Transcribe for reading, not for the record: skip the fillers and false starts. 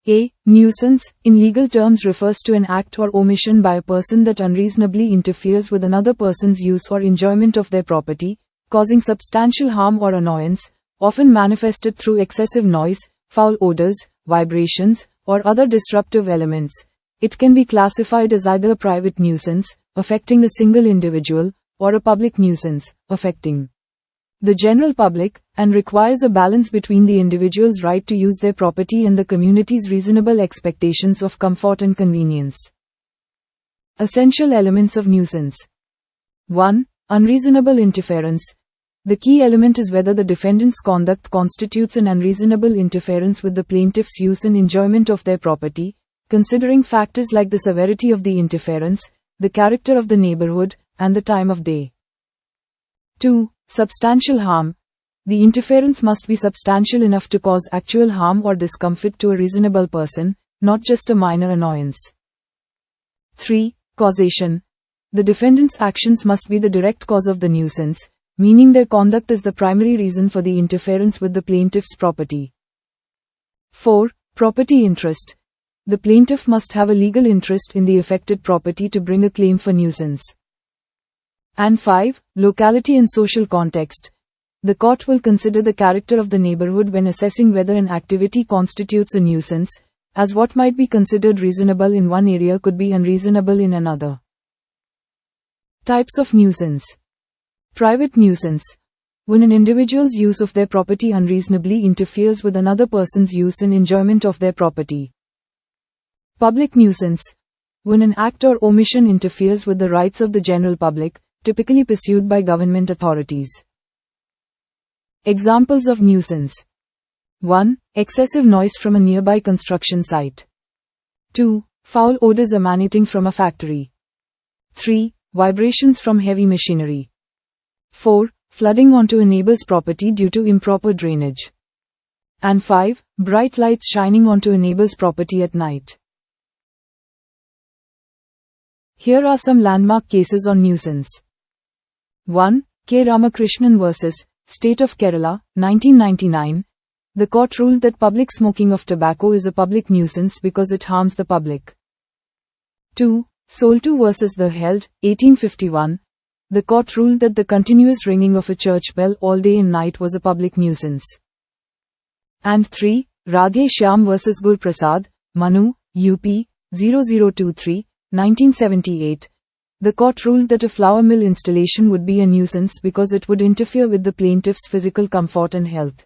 A. Nuisance, in legal terms refers to an act or omission by a person that unreasonably interferes with another person's use or enjoyment of their property, causing substantial harm or annoyance, often manifested through excessive noise, foul odors, vibrations, or other disruptive elements. It can be classified as either a private nuisance, affecting a single individual, or a public nuisance, affecting the general public, and requires a balance between the individual's right to use their property and the community's reasonable expectations of comfort and convenience. Essential elements of nuisance. 1. Unreasonable interference. The key element is whether the defendant's conduct constitutes an unreasonable interference with the plaintiff's use and enjoyment of their property, considering factors like the severity of the interference, the character of the neighborhood, and the time of day. 2. Substantial harm. The interference must be substantial enough to cause actual harm or discomfort to a reasonable person, not just a minor annoyance. 3. Causation. The defendant's actions must be the direct cause of the nuisance, meaning their conduct is the primary reason for the interference with the plaintiff's property. 4. Property interest. The plaintiff must have a legal interest in the affected property to bring a claim for nuisance. And 5. Locality and social context. The court will consider the character of the neighborhood when assessing whether an activity constitutes a nuisance, as what might be considered reasonable in one area could be unreasonable in another. Types of nuisance. Private nuisance. When an individual's use of their property unreasonably interferes with another person's use and enjoyment of their property. Public nuisance. When an act or omission interferes with the rights of the general public, typically pursued by government authorities. Examples of nuisance. 1. Excessive noise from a nearby construction site. 2. Foul odors emanating from a factory. 3. Vibrations from heavy machinery. 4. Flooding onto a neighbor's property due to improper drainage. And 5. Bright lights shining onto a neighbor's property at night. Here are some landmark cases on nuisance. 1. K. Ramakrishnan vs. State of Kerala, 1999. The court ruled that public smoking of tobacco is a public nuisance because it harms the public. 2. Soltau vs. The Held, 1851. The court ruled that the continuous ringing of a church bell all day and night was a public nuisance. And 3. Radhey Shyam vs. Gur Prasad, Manu, UP, 0023, 1978. The court ruled that a flour mill installation would be a nuisance because it would interfere with the plaintiff's physical comfort and health.